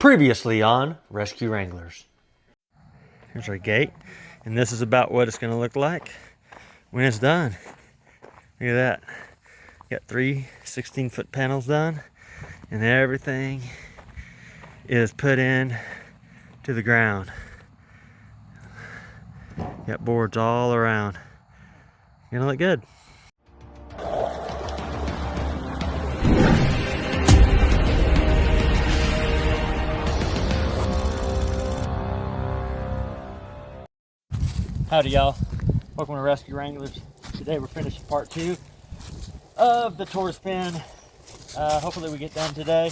Previously on Rescue Wranglers. Here's our gate, and this is about what it's going to look like when it's done. Look at that. Got three 16-foot panels done, and everything is put in to the ground. Got boards all around. Gonna look good. Howdy y'all, welcome to Rescue Wranglers. Today we're finishing part 2 of the tortoise pen. Hopefully we get done today.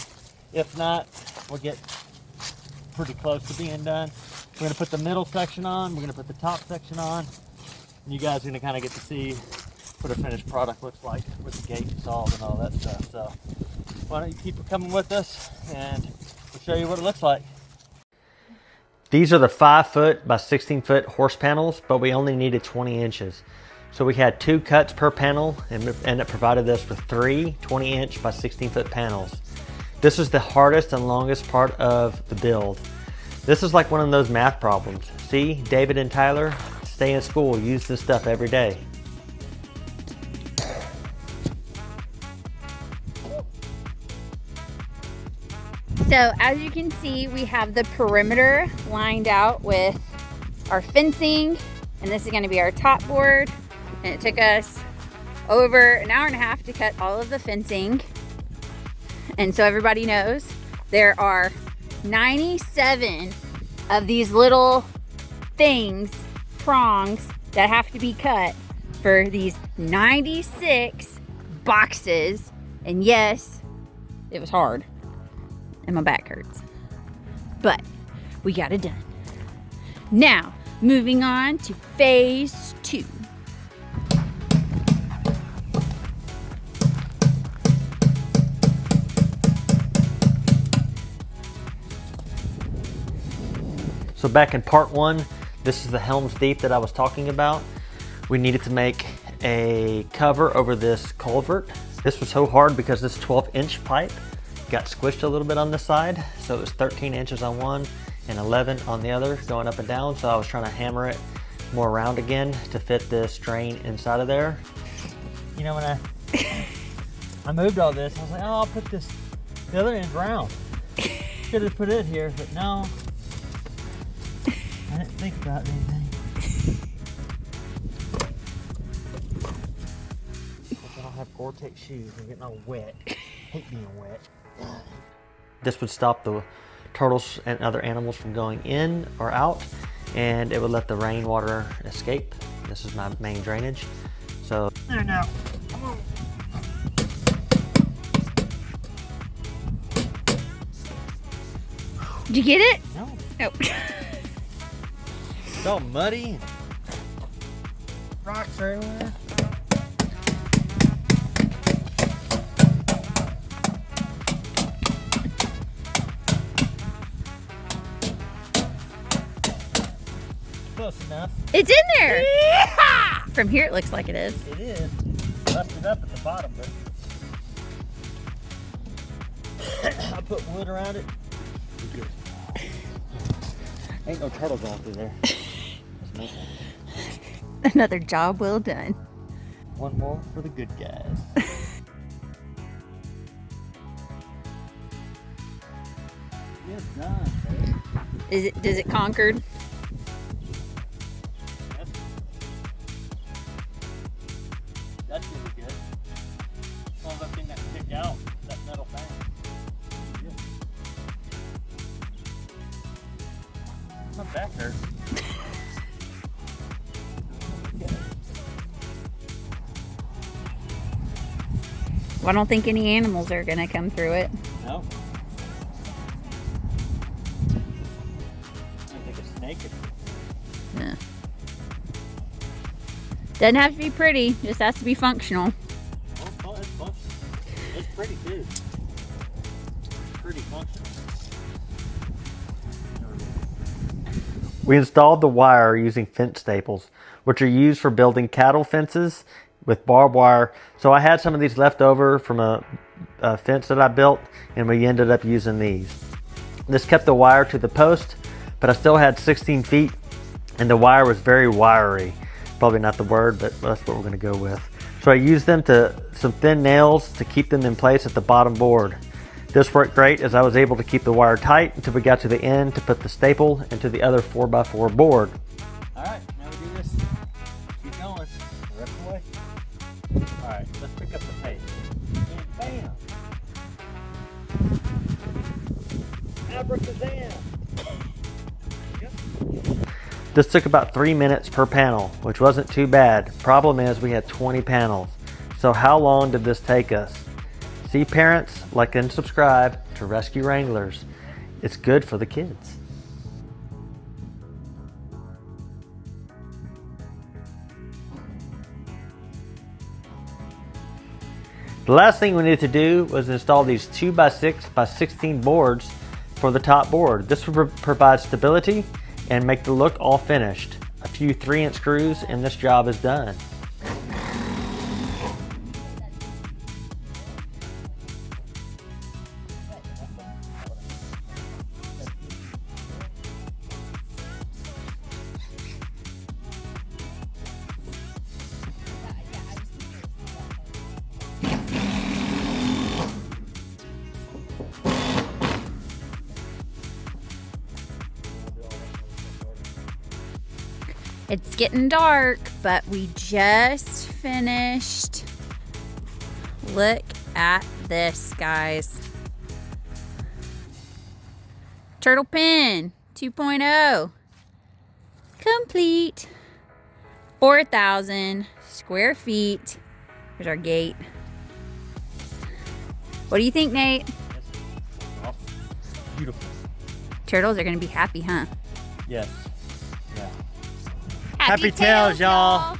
If not, we'll get pretty close to being done. We're going to put the middle section on, we're going to put the top section on, and you guys are going to kind of get to see what a finished product looks like with the gate installed and all that stuff. So why don't you keep coming with us and we'll show you what it looks like. These are the 5-foot by 16-foot horse panels, but we only needed 20 inches. So we had 2 cuts per panel, and it provided us with 3 20-inch by 16-foot panels. This is the hardest and longest part of the build. This is like one of those math problems. See, David and Tyler, stay in school, use this stuff every day. So as you can see, we have the perimeter lined out with our fencing, and this is going to be our top board. And it took us over an hour and a half to cut all of the fencing. And so everybody knows there are 97 of these little things, prongs, that have to be cut for these 96 boxes. And yes, it was hard. And my back hurts, but we got it done. Now, moving on to phase 2. So back in part 1, this is the Helms Deep that I was talking about. We needed to make a cover over this culvert. This was so hard because this 12-inch pipe got squished a little bit on this side, so it was 13 inches on one and 11 on the other going up and down. So I was trying to hammer it more round again to fit this drain inside of there. You know, when I moved all this, I was like, oh, I'll put the other end round. Should have put it here, but no, I didn't think about anything. I don't have Gore-Tex shoes. I'm getting all wet. Hate being wet. This would stop the turtles and other animals from going in or out, and it would let the rainwater escape. This is my main drainage. So there now. Come on. Did you get it? No. Oh. It's all muddy. Rocks everywhere. Close enough. It's in there! Yeah! From here it looks like it is. It is. Busted up at the bottom, but I put wood around it. Good. Ain't no turtle going through there. Another job well done. One more for the good guys. It's done, baby. Does it conquered? That's really good. All that thing that kicked out, that metal thing. Yeah. My back hurts. Well, I don't think any animals are gonna come through it. No. I think a snake is. No. Doesn't have to be pretty, just has to be functional. Oh, it's functional. It's pretty too. Pretty functional. We installed the wire using fence staples, which are used for building cattle fences with barbed wire. So I had some of these left over from a fence that I built, and we ended up using these. This kept the wire to the post, but I still had 16 feet and the wire was very wiry. Probably not the word, but that's what we're gonna go with. So I used some thin nails to keep them in place at the bottom board. This worked great as I was able to keep the wire tight until we got to the end to put the staple into the other 4x4 board. All right, now we do this. Keep going, the rest of the way. All right, let's pick up the pace. And bam! Abracadabra! Yep. This took about 3 minutes per panel, which wasn't too bad. Problem is we had 20 panels. So how long did this take us? See parents, like and subscribe to Rescue Wranglers. It's good for the kids. The last thing we needed to do was install these 2x6x16 boards for the top board. This will provide stability and make the look all finished. A few 3-inch screws and this job is done. It's getting dark, but we just finished. Look at this, guys. Turtle pen 2.0 complete. 4,000 square feet. Here's our gate. What do you think, Nate? Awesome. Beautiful. Turtles are gonna be happy, huh? Yes. Yeah. Happy tails, y'all.